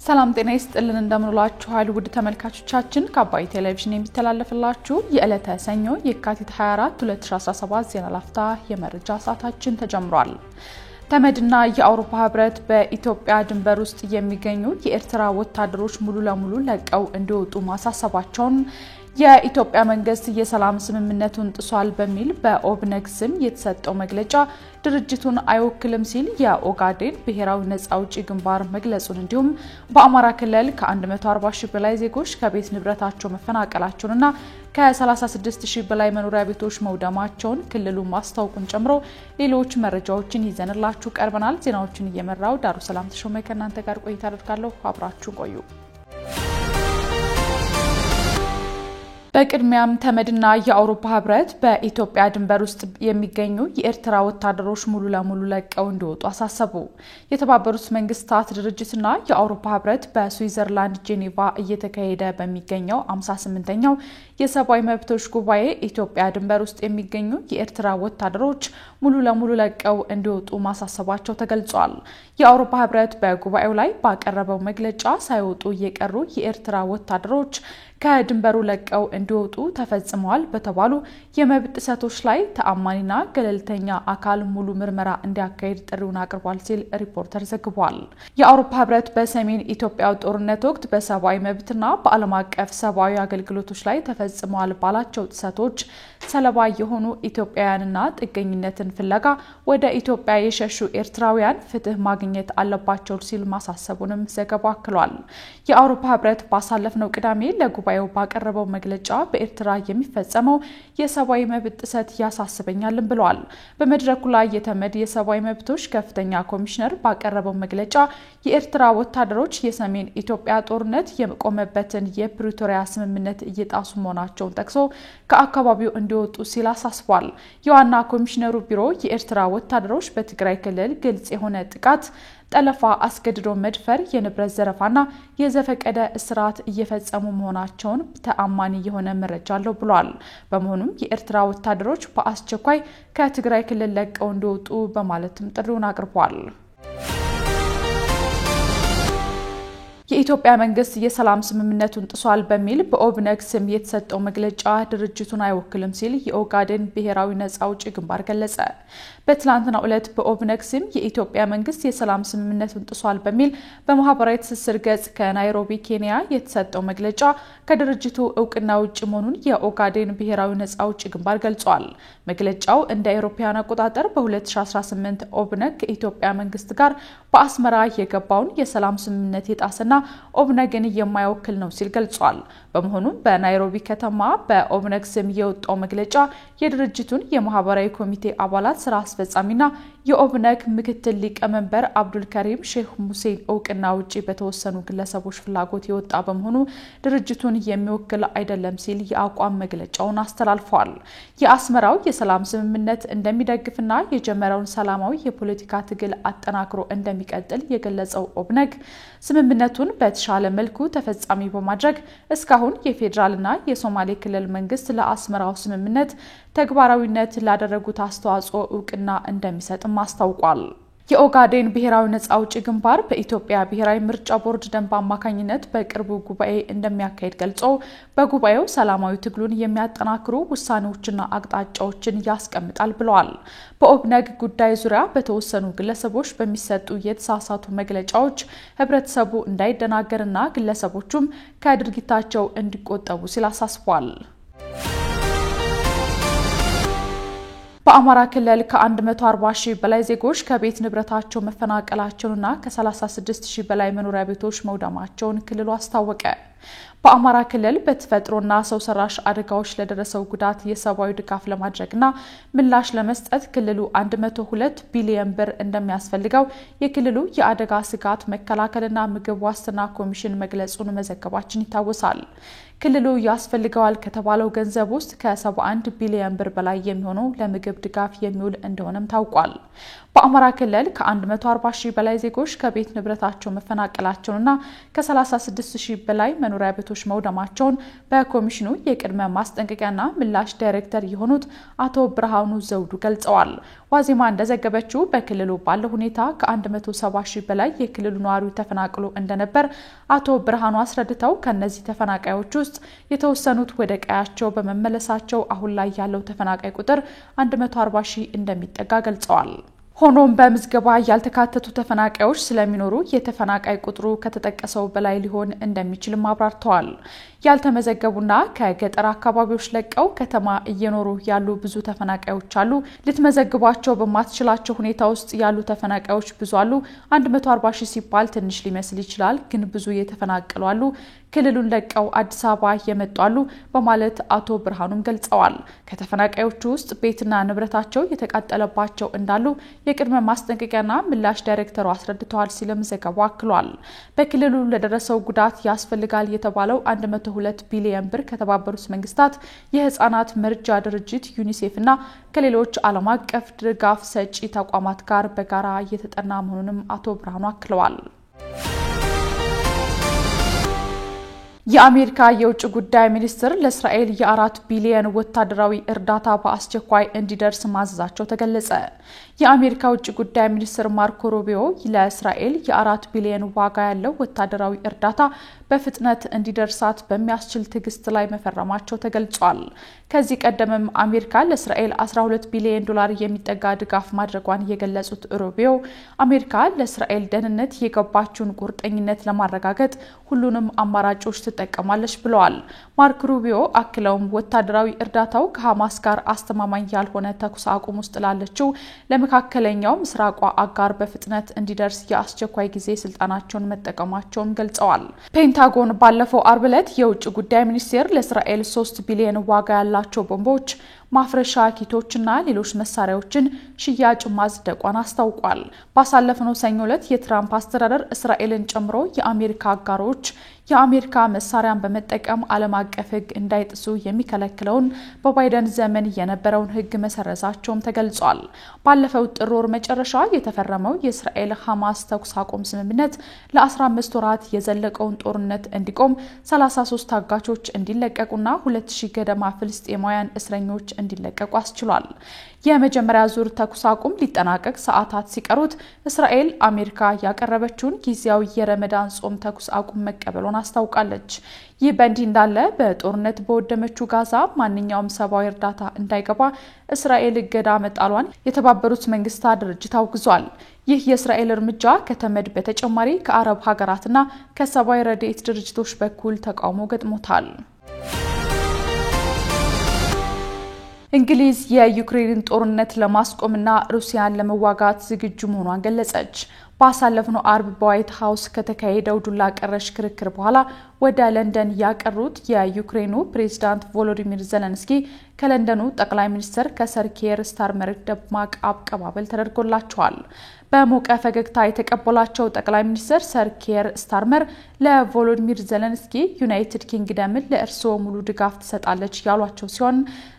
ሰላም ጤና ይስጥልን እንደምንላችኋል ውድ ተመልካቾቻችን ከአባይ ቴሌቪዥን የሚተላለፍላችሁ የዕለተ ሰኞ የካቲት 24 2017 ዜና ላፍታ የመረጃ ሰዓታችን ተጀምሯል። ተመድና የአውሮፓ ህብረት በኢትዮጵያ ድንበር ውስጥ የሚገኙ የኤርትራ ወታደሮች ሙሉ ለሙሉ ለቀው እንዲወጡ ማሳሰባቸውን የኢትዮጵያ መንግስት የሰላም ስምምነቱን ጥሷል በሚል በኦብነግ ስም የተሰጠው መግለጫ ድርጅቱን አይወክልም ሲል የኦጋዴን ብሔራዊ ነፃ አውጪ ግንባር መግለጹን እንዲሁም በአማራ ክልል ከ140 ሺህ በላይ ዜጎች ከቤት ንብረታቸው መፈናቀላቸውንና ከ36 ሺህ በላይ መኖሪያ ቤቶች መውደማቸውን ክልሉ ማስታወቁን ጨምሮ ሌሎች መረጃዎችን ይዘንላችሁ ቀርበናል። ዜናዎችን እየመራው ዳሩ ሰላም ተሾመ ከእናንተ ጋር ቆይታ አደርጋለሁ። አብራችሁን ቆዩ። በቅድሚያም ተመድና የአውሮፓ ህብረት በኢትዮጵያ ድንበር ውስጥ የሚገኙ የኤርትራ ወታደሮች ሙሉ ለሙሉ ለቀው እንዲወጡ አሳሰቡ። የተባበሩት መንግስታት ድርጅትና የአውሮፓ ህብረት በስዊዘርላንድ ጄኔቫ እየተካሄደ በሚገኘው 58ኛው የሰብአዊ መብቶች ጉባኤ ኢትዮጵያ ድንበር ውስጥ የሚገኙ የኤርትራ ወታደሮች ሙሉ ለሙሉ ለቀው እንዲወጡ ማሳሰባቸው ተገልጿል። የአውሮፓ ህብረት በጉባኤው ላይ ባቀረበው መግለጫ ሳይወጡ የቀሩ የኤርትራ ወታደሮች ከድንበሩ ለቀው እንዲወጡ ተፈጽመዋል በተባሉ የመብት ጥሰቶች ላይ ተአማኒና ገለልተኛ አካል ሙሉ ምርመራ እንዲያካሂድ ጥሪውን አቅርቧል ሲል ሪፖርተር ዘግቧል። የአውሮፓ ህብረት በሰሜን ኢትዮጵያው ጦርነት ወቅት በሰብአዊ መብትና በዓለም አቀፍ ሰብአዊ አገልግሎቶች ላይ ተፈጽመዋል ባላቸው ጥሰቶች ሰለባ የሆኑ ኢትዮጵያውያንና ጥገኝነትን ፍለጋ ወደ ኢትዮጵያ የሸሹ ኤርትራውያን ፍትህ ማግኘት አለባቸው ሲል ማሳሰቡንም ዘገባው አክሏል። የአውሮፓ ህብረት ባሳለፍነው ቅዳሜ ለጉባኤው ባቀረበው መግለጫ በኤርትራ የሚፈጸመው የሰብአዊ መብት ጥሰት ያሳስበኛልም ብለዋል። በመድረኩ ላይ የተመድ የሰብአዊ መብቶች ከፍተኛ ኮሚሽነር ባቀረበው መግለጫ የኤርትራ ወታደሮች የሰሜን ኢትዮጵያ ጦርነት የቆመበትን የፕሪቶሪያ ስምምነት እየጣሱ መሆናቸውን ጠቅሶ ከአካባቢው እንዲወጡ ሲል አሳስቧል። የዋና ኮሚሽነሩ ቢሮ የኤርትራ ወታደሮች በትግራይ ክልል ግልጽ የሆነ ጥቃት፣ ጠለፋ፣ አስገድዶ መድፈር፣ የንብረት ዘረፋና የዘፈቀደ እስራት እየፈጸሙ መሆናቸውን ተአማኒ የሆነ መረጃ አለው ብሏል። በመሆኑም የኤርትራ ወታደሮች በአስቸኳይ ከትግራይ ክልል ለቀው እንዲወጡ በማለትም ጥሪውን አቅርቧል። የኢትዮጵያ መንግስት የሰላም ስምምነቱን ጥሷል በሚል በኦብነግ ስም የተሰጠው መግለጫ ድርጅቱን አይወክልም ሲል የኦጋዴን ብሔራዊ ነፃ አውጪ ግንባር ገለጸ። በትላንትናው ዕለት በኦብነግ ስም የኢትዮጵያ መንግስት የሰላም ስምምነቱን ጥሷል በሚል በማህበራዊ ትስስር ገጽ ከናይሮቢ ኬንያ የተሰጠው መግለጫ ከድርጅቱ እውቅና ውጭ መሆኑን የኦጋዴን ብሔራዊ ነፃ አውጪ ግንባር ገልጿል። መግለጫው እንደ አውሮፓውያን አቆጣጠር በ2018 ኦብነግ ከኢትዮጵያ መንግስት ጋር በአስመራ የገባውን የሰላም ስምምነት የጣሰና ኦብነግን የማይወክል ነው ሲል ገልጿል። በመሆኑም በናይሮቢ ከተማ በኦብነግ ስም የወጣው መግለጫ የድርጅቱን የማህበራዊ ኮሚቴ አባላት ስራ አስፈጻሚና የኦብነግ ምክትል ሊቀመንበር አብዱል ከሪም ሼህ ሙሴን እውቅና ውጪ በተወሰኑ ግለሰቦች ፍላጎት የወጣ በመሆኑ ድርጅቱን የሚወክል አይደለም ሲል የአቋም መግለጫውን አስተላልፏል። የአስመራው የሰላም ስምምነት እንደሚደግፍና የጀመረውን ሰላማዊ የፖለቲካ ትግል አጠናክሮ እንደሚቀጥል የገለጸው ኦብነግ ስምምነቱን በተሻለ መልኩ ተፈጻሚ በማድረግ እስካሁን የፌዴራልና የሶማሌ ክልል መንግስት ለአስመራው ስምምነት ተግባራዊነት ላደረጉት አስተዋጽኦ እውቅና እንደሚሰጥም አስታውቋል። የኦጋዴን ብሔራዊ ነፃ አውጪ ግንባር በኢትዮጵያ ብሔራዊ ምርጫ ቦርድ ደንብ አማካኝነት በቅርቡ ጉባኤ እንደሚያካሂድ ገልጾ በጉባኤው ሰላማዊ ትግሉን የሚያጠናክሩ ውሳኔዎችና አቅጣጫዎችን ያስቀምጣል ብለዋል። በኦብነግ ጉዳይ ዙሪያ በተወሰኑ ግለሰቦች በሚሰጡ የተሳሳቱ መግለጫዎች ህብረተሰቡ እንዳይደናገርና ግለሰቦቹም ከድርጊታቸው እንዲቆጠቡ ሲል አሳስቧል። በአማራ ክልል ከ140 ሺህ በላይ ዜጎች ከቤት ንብረታቸው መፈናቀላቸውንና ከ36 ሺህ በላይ መኖሪያ ቤቶች መውደማቸውን ክልሉ አስታወቀ። በአማራ ክልል በተፈጥሮና ሰው ሰራሽ አደጋዎች ለደረሰው ጉዳት የሰብአዊ ድጋፍ ለማድረግና ምላሽ ለመስጠት ክልሉ 102 ቢሊዮን ብር እንደሚያስፈልገው የክልሉ የአደጋ ስጋት መከላከልና ምግብ ዋስትና ኮሚሽን መግለጹን መዘገባችን ይታወሳል። ክልሉ ያስፈልገዋል ከተባለው ገንዘብ ውስጥ ከ71 ቢሊዮን ብር በላይ የሚሆነው ለምግብ ድጋፍ የሚውል እንደሆነም ታውቋል። በአማራ ክልል ከ140 ሺህ በላይ ዜጎች ከቤት ንብረታቸው መፈናቀላቸውንና ከ36 ሺህ በላይ መኖሪያ ቤቶች መውደማቸውን በኮሚሽኑ የቅድመ ማስጠንቀቂያና ምላሽ ዳይሬክተር የሆኑት አቶ ብርሃኑ ዘውዱ ገልጸዋል። ዋዜማ እንደዘገበችው በክልሉ ባለው ሁኔታ ከ170 ሺህ በላይ የክልሉ ነዋሪ ተፈናቅሎ እንደነበር አቶ ብርሃኑ አስረድተው ከነዚህ ተፈናቃዮች ውስጥ የተወሰኑት ወደ ቀያቸው በመመለሳቸው አሁን ላይ ያለው ተፈናቃይ ቁጥር 140 ሺህ እንደሚጠጋ ገልጸዋል። ሆኖም በምዝገባ ያልተካተቱ ተፈናቃዮች ስለሚኖሩ የተፈናቃይ ቁጥሩ ከተጠቀሰው በላይ ሊሆን እንደሚችል አብራርተዋል። ያልተመዘገቡና ከገጠር አካባቢዎች ለቀው ከተማ እየኖሩ ያሉ ብዙ ተፈናቃዮች አሉ። ልትመዘግባቸው በማትችላቸው ሁኔታ ውስጥ ያሉ ተፈናቃዮች ብዙ አሉ። 140 ሺህ ሲባል ትንሽ ሊመስል ይችላል፣ ግን ብዙ የተፈናቀሉ አሉ። ክልሉን ለቀው አዲስ አበባ የመጡ አሉ በማለት አቶ ብርሃኑም ገልጸዋል። ከተፈናቃዮቹ ውስጥ ቤትና ንብረታቸው የተቃጠለባቸው እንዳሉ የቅድመ ማስጠንቀቂያና ምላሽ ዳይሬክተሩ አስረድተዋል ሲልም ዘገባው አክሏል። በክልሉ ለደረሰው ጉዳት ያስፈልጋል የተባለው 102 ቢሊዮን ብር ከተባበሩት መንግስታት የህፃናት መርጃ ድርጅት ዩኒሴፍ እና ከሌሎች ዓለም አቀፍ ድጋፍ ሰጪ ተቋማት ጋር በጋራ እየተጠና መሆኑንም አቶ ብርሃኑ አክለዋል። የአሜሪካ የውጭ ጉዳይ ሚኒስትር ለእስራኤል የ4 ቢሊዮን ወታደራዊ እርዳታ በአስቸኳይ እንዲደርስ ማዘዛቸው ተገለጸ። የአሜሪካ ውጭ ጉዳይ ሚኒስትር ማርኮ ሩቢዮ ለእስራኤል የ4 ቢሊዮን ዋጋ ያለው ወታደራዊ እርዳታ በፍጥነት እንዲደርሳት በሚያስችል ትግስት ላይ መፈረማቸው ተገልጿል። ከዚህ ቀደምም አሜሪካ ለእስራኤል 12 ቢሊዮን ዶላር የሚጠጋ ድጋፍ ማድረጓን የገለጹት ሩቢዮ አሜሪካ ለእስራኤል ደህንነት የገባችውን ቁርጠኝነት ለማረጋገጥ ሁሉንም አማራጮች ትጠቀማለች ብለዋል። ማርክ ሩቢዮ አክለውም ወታደራዊ እርዳታው ከሐማስ ጋር አስተማማኝ ያልሆነ ተኩስ አቁም ውስጥ ላለችው ለመካከለኛው ምስራቋ አጋር በፍጥነት እንዲደርስ የአስቸኳይ ጊዜ ስልጣናቸውን መጠቀማቸውን ገልጸዋል። ፔንታጎን ባለፈው አርብ ዕለት የውጭ ጉዳይ ሚኒስቴር ለእስራኤል 3 ቢሊዮን ዋጋ ያላቸው ቦምቦች ማፍረሻ ኪቶችና ሌሎች መሳሪያዎችን ሽያጭ ማጽደቋን አስታውቋል። ባሳለፍነው ሰኞ ዕለት የትራምፕ አስተዳደር እስራኤልን ጨምሮ የአሜሪካ አጋሮች የአሜሪካ መሳሪያን በመጠቀም ዓለም አቀፍ ሕግ እንዳይጥሱ የሚከለክለውን በባይደን ዘመን የነበረውን ሕግ መሰረዛቸውም ተገልጿል። ባለፈው ጥር ወር መጨረሻ የተፈረመው የእስራኤል ሐማስ ተኩስ አቁም ስምምነት ለ15 ወራት የዘለቀውን ጦርነት እንዲቆም 33 ታጋቾች እንዲለቀቁና 2000 ገደማ ፍልስጤማውያን እስረኞች እንዲለቀቁ አስችሏል። የመጀመሪያ ዙር ተኩስ አቁም ሊጠናቀቅ ሰዓታት ሲቀሩት እስራኤል አሜሪካ ያቀረበችውን ጊዜያዊ የረመዳን ጾም ተኩስ አቁም መቀበሏን አስታውቃለች። ይህ በእንዲህ እንዳለ በጦርነት በወደመችው ጋዛ ማንኛውም ሰብአዊ እርዳታ እንዳይገባ እስራኤል እገዳ መጣሏን የተባበሩት መንግስታት ድርጅት አውግዟል። ይህ የእስራኤል እርምጃ ከተመድ በተጨማሪ ከአረብ ሀገራትና ከሰብአዊ ረድኤት ድርጅቶች በኩል ተቃውሞ ገጥሞታል። እንግሊዝ የዩክሬንን ጦርነት ለማስቆምና ሩሲያን ለመዋጋት ዝግጁ መሆኗን ገለጸች። ባሳለፍነው አርብ በዋይት ሃውስ ከተካሄደው ዱላ ቀረሽ ክርክር በኋላ ወደ ለንደን ያቀሩት የዩክሬኑ ፕሬዝዳንት ቮሎዲሚር ዜሌንስኪ ከለንደኑ ጠቅላይ ሚኒስትር ከሰር ኪየር ስታርመር ደማቅ አቀባበል ተደርጎላቸዋል። በሞቀ ፈገግታ የተቀበሏቸው ጠቅላይ ሚኒስትር ሰር ኪየር ስታርመር ለቮሎዲሚር ዜሌንስኪ ዩናይትድ ኪንግደምን ለእርስዎ ሙሉ ድጋፍ ትሰጣለች ያሏቸው ሲሆን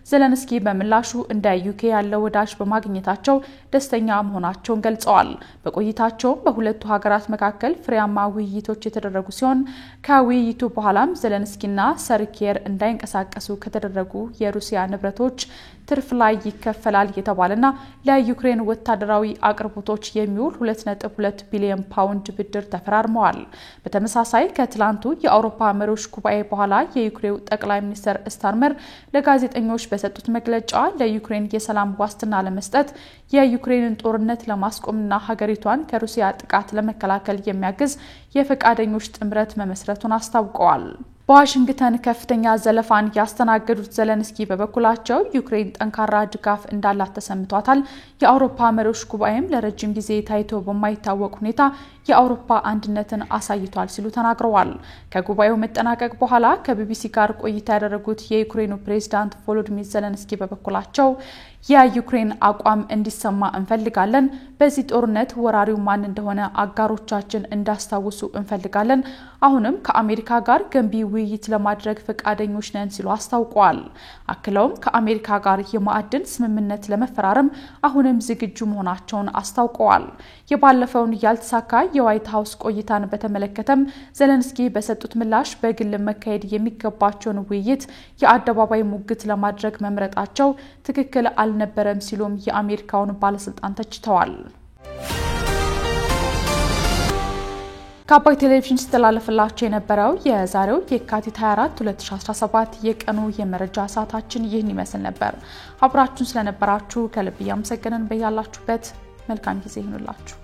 ዜሌንስኪ በምላሹ እንደ ዩኬ ያለው ወዳጅ በማግኘታቸው ደስተኛ መሆናቸውን ገልጸዋል። በቆይታቸው በሁለቱ ሀገራት መካከል ፍሬያማ ውይይቶች የተደረጉ ሲሆን ከውይይቱ በኋላም ዜሌንስኪና ሰር ኪየር እንዳይንቀሳቀሱ ከተደረጉ የሩሲያ ንብረቶች ትርፍ ላይ ይከፈላል የተባለና ለዩክሬን ወታደራዊ አቅርቦቶች የሚውል 2.2 ቢሊዮን ፓውንድ ብድር ተፈራርመዋል። በተመሳሳይ ከትላንቱ የአውሮፓ መሪዎች ጉባኤ በኋላ የዩክሬን ጠቅላይ ሚኒስትር ስታርመር ለጋዜጠኞች በሰጡት መግለጫ ለዩክሬን የሰላም ዋስትና ለመስጠት የዩክሬንን ጦርነት ለማስቆምና ሀገሪቷን ከሩሲያ ጥቃት ለመከላከል የሚያግዝ የፈቃደኞች ጥምረት መመስረቱን አስታውቀዋል። በዋሽንግተን ከፍተኛ ዘለፋን ያስተናገዱት ዜሌንስኪ በበኩላቸው ዩክሬን ጠንካራ ድጋፍ እንዳላት ተሰምቷታል። የአውሮፓ መሪዎች ጉባኤም ለረጅም ጊዜ ታይቶ በማይታወቅ ሁኔታ የአውሮፓ አንድነትን አሳይቷል ሲሉ ተናግረዋል። ከጉባኤው መጠናቀቅ በኋላ ከቢቢሲ ጋር ቆይታ ያደረጉት የዩክሬኑ ፕሬዝዳንት ቮሎዲሚር ዜሌንስኪ በበኩላቸው የዩክሬን አቋም እንዲሰማ እንፈልጋለን። በዚህ ጦርነት ወራሪው ማን እንደሆነ አጋሮቻችን እንዳስታውሱ እንፈልጋለን። አሁንም ከአሜሪካ ጋር ገንቢ ውይይት ለማድረግ ፈቃደኞች ነን ሲሉ አስታውቀዋል። አክለውም ከአሜሪካ ጋር የማዕድን ስምምነት ለመፈራረም አሁንም ዝግጁ መሆናቸውን አስታውቀዋል። የባለፈውን ያልተሳካ የዋይት ሃውስ ቆይታን በተመለከተም ዘለንስኪ በሰጡት ምላሽ በግል መካሄድ የሚገባቸውን ውይይት የአደባባይ ሙግት ለማድረግ መምረጣቸው ትክክል አልነበረም ሲሉም የአሜሪካውን ባለስልጣን ተችተዋል። ከአባይ ቴሌቪዥን ስተላለፈላችሁ የነበረው የዛሬው የካቲት 24 2017 የቀኑ የመረጃ ሰዓታችን ይህን ይመስል ነበር። አብራችሁን ስለነበራችሁ ከልብ ያመሰግነን። በያላችሁበት መልካም ጊዜ ይሁንላችሁ።